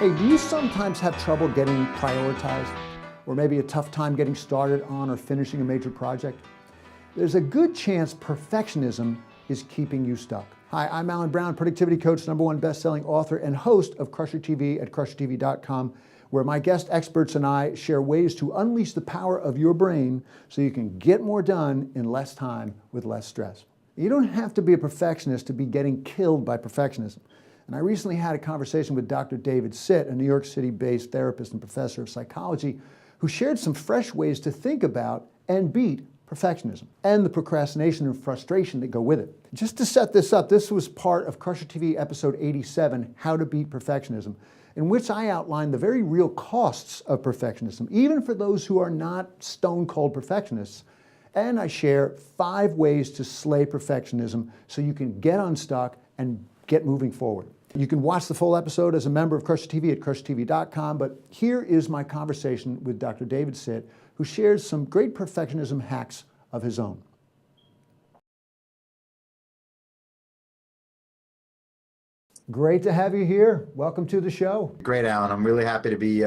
Hey, do you sometimes have trouble getting prioritized? Or maybe a tough time getting started on or finishing a major project? There's a good chance perfectionism is keeping you stuck. Hi, I'm Alan Brown, productivity coach, #1 best-selling author, and host of CrusherTV at CrusherTV.com, where my guest experts and I share ways to unleash the power of your brain so you can get more done in less time with less stress. You don't have to be a perfectionist to be getting killed by perfectionism. And I recently had a conversation with Dr. David Sitt, a New York City-based therapist and professor of psychology, who shared some fresh ways to think about and beat perfectionism and the procrastination and frustration that go with it. Just to set this up, this was part of Crusher TV episode 87, How to Beat Perfectionism, in which I outlined the very real costs of perfectionism, even for those who are not stone-cold perfectionists. And I share 5 ways to slay perfectionism so you can get unstuck and get moving forward. You can watch the full episode as a member of CrusherTV at CrusherTV.com, but here is my conversation with Dr. David Sitt, who shares some great perfectionism hacks of his own. Great to have you here. Welcome to the show. Great, Alan. I'm really happy to be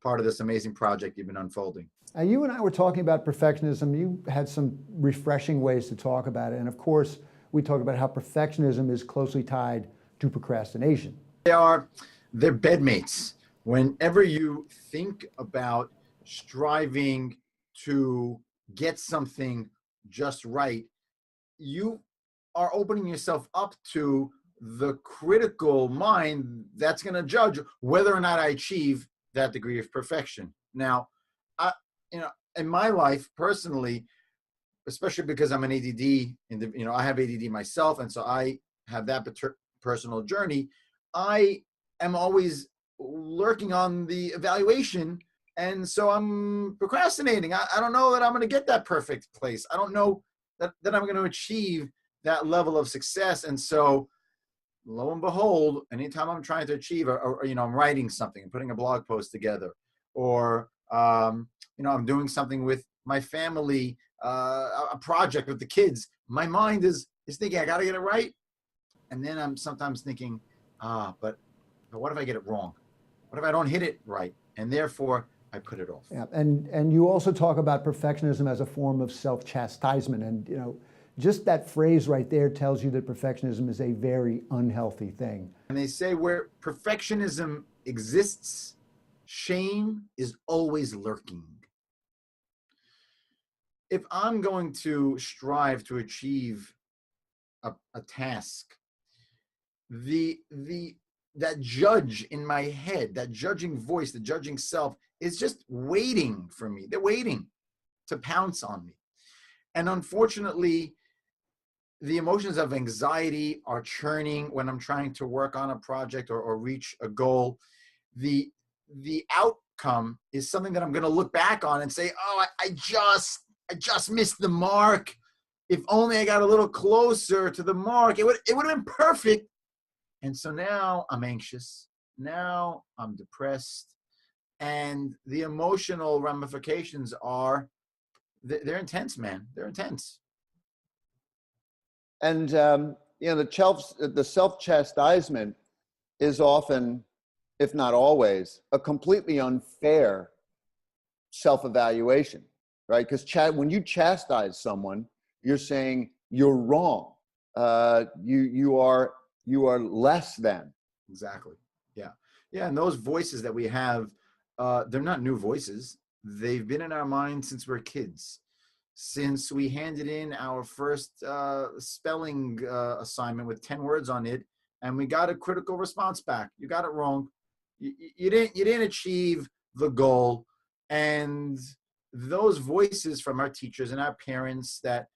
part of this amazing project you've been unfolding. You and I were talking about perfectionism. You had some refreshing ways to talk about it. And of course, we talked about how perfectionism is closely tied to procrastination. They're bedmates. Whenever you think about striving to get something just right, you are opening yourself up to the critical mind that's going to judge whether or not I achieve that degree of perfection. Now, in my life personally, especially because I'm an ADD, I have ADD myself, and so I have that personal journey. I am always lurking on the evaluation, and so I'm procrastinating. I don't know that I'm going to get that perfect place. I don't know that I'm going to achieve that level of success, and so lo and behold, anytime I'm trying to achieve, or I'm writing something, putting a blog post together, or I'm doing something with my family, a project with the kids, my mind is thinking I got to get it right. And then I'm sometimes thinking, but what if I get it wrong? What if I don't hit it right? And therefore, I put it off. Yeah, and you also talk about perfectionism as a form of self-chastisement. And, just that phrase right there tells you that perfectionism is a very unhealthy thing. And they say where perfectionism exists, shame is always lurking. If I'm going to strive to achieve a task, that judge in my head, that judging voice, the judging self is just waiting for me. They're waiting to pounce on me. And unfortunately, the emotions of anxiety are churning when I'm trying to work on a project or reach a goal. The outcome is something that I'm going to look back on and say, oh, I just missed the mark. If only I got a little closer to the mark, it would have been perfect. And so now I'm anxious. Now I'm depressed. And the emotional ramifications they're intense, man. They're intense. And, the self-chastisement is often, if not always, a completely unfair self-evaluation, right? Because when you chastise someone, you're saying you're wrong. You are less than. Exactly. Yeah. Yeah. And those voices that we have, they're not new voices. They've been in our minds since we're kids. Since we handed in our first spelling assignment with 10 words on it, and we got a critical response back. You got it wrong. You didn't achieve the goal. And those voices from our teachers and our parents that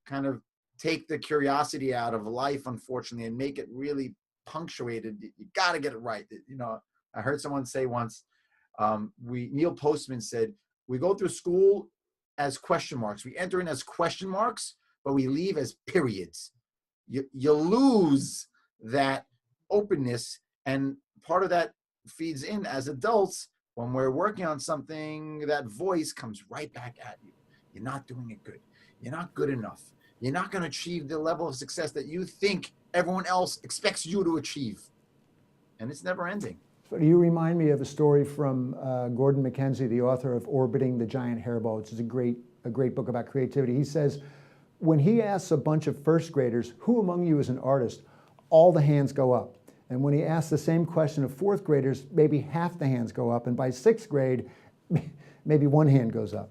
kind of take the curiosity out of life, unfortunately, and make it really punctuated. You got to get it right. I heard someone say once, Neil Postman said, we go through school as question marks. We enter in as question marks, but we leave as periods. You lose that openness, and part of that feeds in as adults. When we're working on something, that voice comes right back at you. You're not doing it good. You're not good enough. You're not going to achieve the level of success that you think everyone else expects you to achieve. And it's never ending. So you remind me of a story from Gordon MacKenzie, the author of Orbiting the Giant Hairball, which is a great book about creativity. He says, when he asks a bunch of first graders, who among you is an artist, all the hands go up. And when he asks the same question of fourth graders, maybe half the hands go up. And by sixth grade, maybe one hand goes up.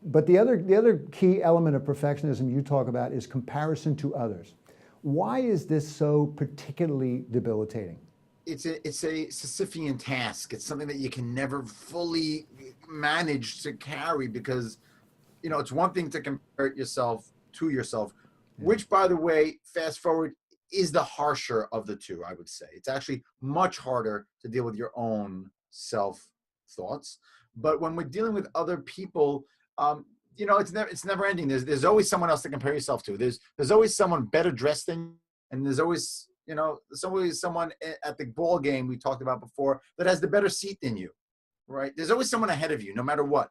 But the other key element of perfectionism you talk about is comparison to others. Why is this so particularly debilitating? It's a Sisyphean task. It's something that you can never fully manage to carry because, you know, it's one thing to compare yourself to yourself, which, by the way, fast forward, is the harsher of the two, I would say. It's actually much harder to deal with your own self-thoughts. But when we're dealing with other people, you know, it's never ending. There's always someone else to compare yourself to. There's always someone better dressed than you, and there's always, you know, there's always someone at the ball game we talked about before that has the better seat than you, right? There's always someone ahead of you, no matter what.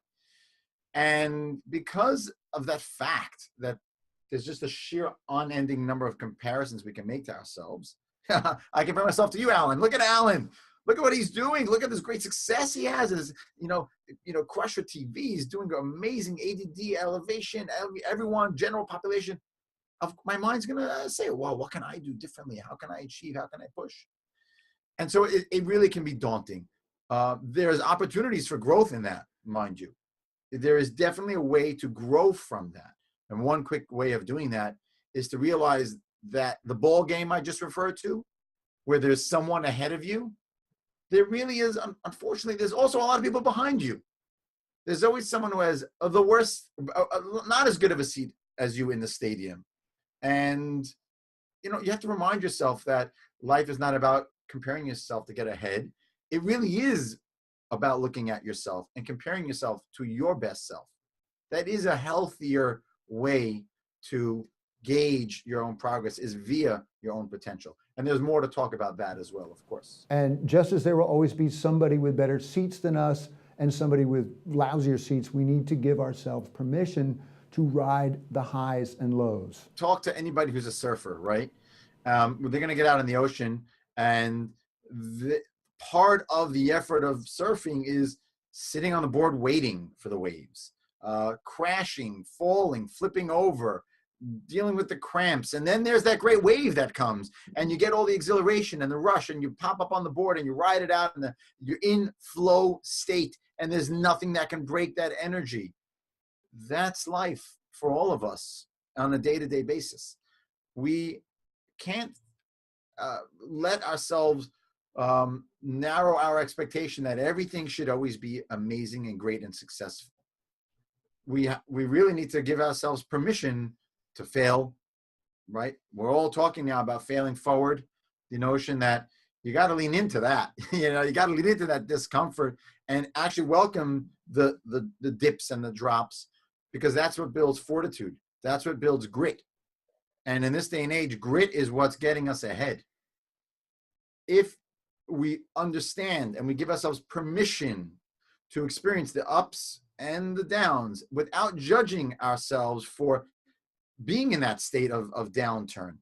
And because of that fact that there's just a sheer unending number of comparisons we can make to ourselves. I compare myself to you, Alan. Look at Alan. Look at what he's doing. Look at this great success he has. His, you know, CrusherTV is doing amazing ADD elevation. Everyone, general population. My mind's gonna say, well, what can I do differently? How can I achieve? How can I push? And so it really can be daunting. There's opportunities for growth in that, mind you. There is definitely a way to grow from that. And one quick way of doing that is to realize that the ball game I just referred to, where there's someone ahead of you, there really is, unfortunately, there's also a lot of people behind you. There's always someone who has the worst, not as good of a seat as you in the stadium. And, you know, you have to remind yourself that life is not about comparing yourself to get ahead. It really is about looking at yourself and comparing yourself to your best self. That is a healthier way to gauge your own progress, is via your own potential. And there's more to talk about that as well, of course. And just as there will always be somebody with better seats than us and somebody with lousier seats, we need to give ourselves permission to ride the highs and lows. Talk to anybody who's a surfer, right? They're going to get out in the ocean, and part of the effort of surfing is sitting on the board waiting for the waves, crashing, falling, flipping over, dealing with the cramps. And then there's that great wave that comes, and you get all the exhilaration and the rush, and you pop up on the board and you ride it out, and you're in flow state, and there's nothing that can break that energy. That's life for all of us on a day-to-day basis. We can't let ourselves narrow our expectation that everything should always be amazing and great and successful. We really need to give ourselves permission to fail, right? We're all talking now about failing forward, the notion that you got to lean into that. You know, you got to lean into that discomfort and actually welcome the dips and the drops, because that's what builds fortitude. That's what builds grit. And in this day and age, grit is what's getting us ahead. If we understand and we give ourselves permission to experience the ups and the downs without judging ourselves for being in that state of downturn,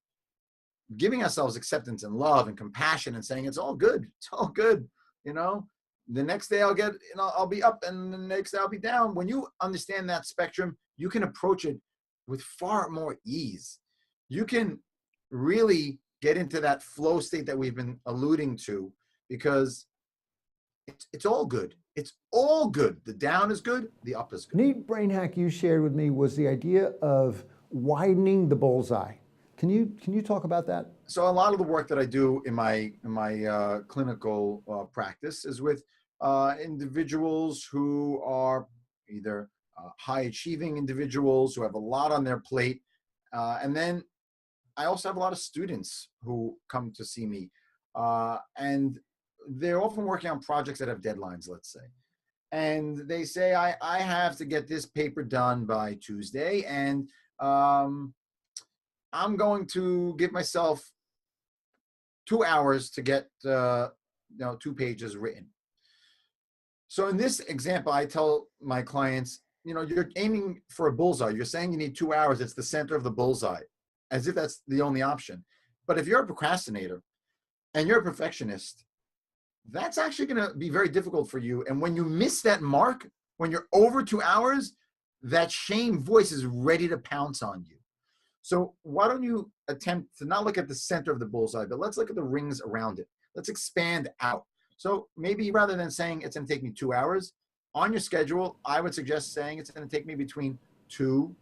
giving ourselves acceptance and love and compassion and saying, it's all good. It's all good. You know, the next day I'll be up, and the next day I'll be down. When you understand that spectrum, you can approach it with far more ease. You can really get into that flow state that we've been alluding to, because it's all good. It's all good. The down is good. The up is good. Neat brain hack you shared with me was the idea of widening the bullseye. Can you talk about that? So a lot of the work that I do in my clinical practice is with individuals who are either high achieving individuals who have a lot on their plate, and then I also have a lot of students who come to see me, and they're often working on projects that have deadlines, let's say. And they say, I have to get this paper done by Tuesday, and I'm going to give myself 2 hours to get 2 pages written. So in this example, I tell my clients, you're aiming for a bullseye. You're saying you need 2 hours. It's the center of the bullseye, as if that's the only option. But if you're a procrastinator and you're a perfectionist, that's actually going to be very difficult for you. And when you miss that mark, when you're over 2 hours, that shame voice is ready to pounce on you. So why don't you attempt to not look at the center of the bullseye, but let's look at the rings around it. Let's expand out. So maybe rather than saying it's going to take me 2 hours, on your schedule, I would suggest saying it's going to take me between 2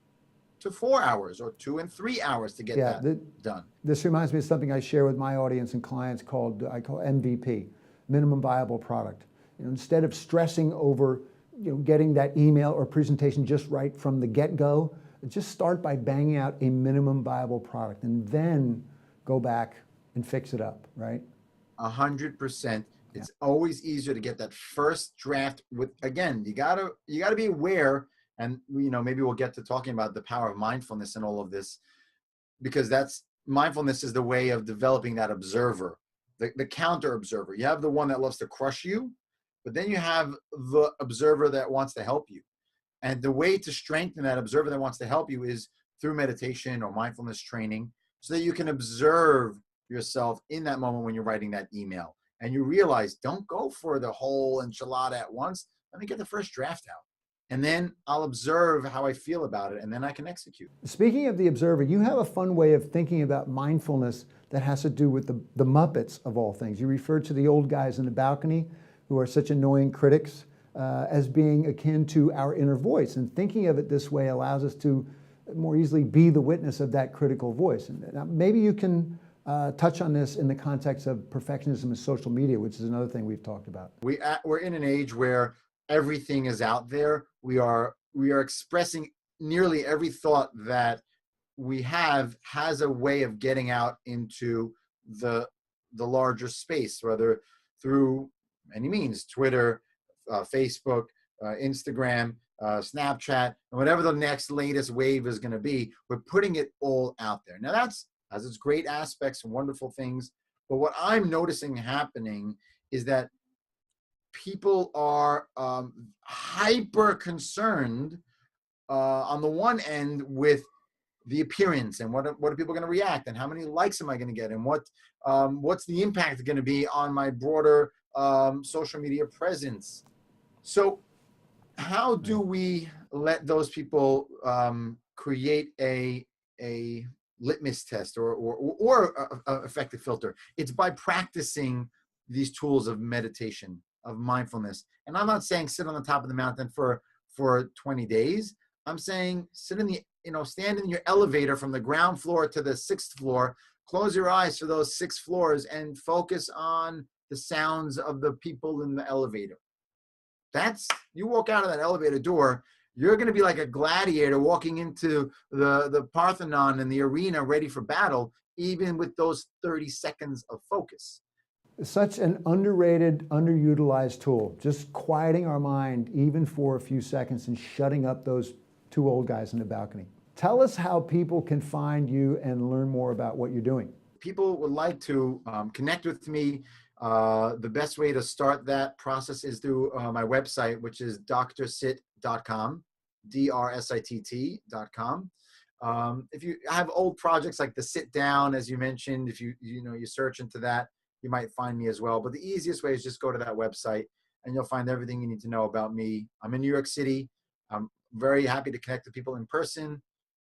to 4 hours or 2 and 3 hours to get that done. This reminds me of something I share with my audience and clients I call MVP, minimum viable product. Instead of stressing over getting that email or presentation just right from the get-go, just start by banging out a minimum viable product and then go back and fix it up, right? 100%. It's always easier to get that first draft with, again, you gotta be aware, and maybe we'll get to talking about the power of mindfulness and all of this, because mindfulness is the way of developing that observer, the counter observer. You have the one that loves to crush you, but then you have the observer that wants to help you. And the way to strengthen that observer that wants to help you is through meditation or mindfulness training, so that you can observe yourself in that moment when you're writing that email. And you realize, don't go for the whole enchilada at once. Let me get the first draft out. And then I'll observe how I feel about it, and then I can execute. Speaking of the observer, you have a fun way of thinking about mindfulness that has to do with the Muppets of all things. You referred to the old guys in the balcony who are such annoying critics as being akin to our inner voice. And thinking of it this way allows us to more easily be the witness of that critical voice. And maybe you can touch on this in the context of perfectionism and social media, which is another thing we've talked about. We're in an age where everything is out there. We are expressing nearly every thought that we has a way of getting out into the larger space, whether through any means, Twitter, Facebook, Instagram, Snapchat, and whatever the next latest wave is going to be. We're putting it all out there. Now that's has its great aspects and wonderful things, but what I'm noticing happening is that people are hyper concerned on the one end with the appearance and what are people going to react and how many likes am I going to get and what's the impact going to be on my broader social media presence. So how do we let those people create a litmus test or effective filter? It's by practicing these tools of meditation, of mindfulness. And I'm not saying sit on the top of the mountain for 20 days. I'm saying sit stand in your elevator from the ground floor to the 6th floor, close your eyes for those 6 floors and focus on the sounds of the people in the elevator. You walk out of that elevator door, you're going to be like a gladiator walking into the Parthenon in the arena ready for battle, even with those 30 seconds of focus. Such an underrated, underutilized tool, just quieting our mind even for a few seconds and shutting up those 2 old guys in the balcony. Tell us how people can find you and learn more about what you're doing. People would like to connect with me. The best way to start that process is through my website, which is drsitt.com, drsitt.com. If you have old projects like the Sit Down, as you mentioned, if you search into that, you might find me as well. But the easiest way is just go to that website and you'll find everything you need to know about me. I'm in New York City. I'm very happy to connect with people in person.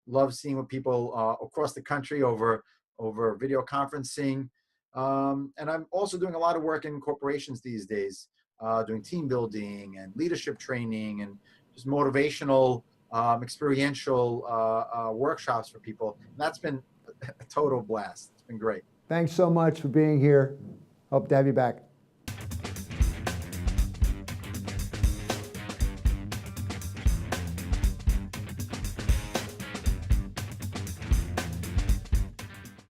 Love seeing what people across the country over video conferencing. And I'm also doing a lot of work in corporations these days, doing team building and leadership training and just motivational, experiential workshops for people. And that's been a total blast. It's been great. Thanks so much for being here. Hope to have you back.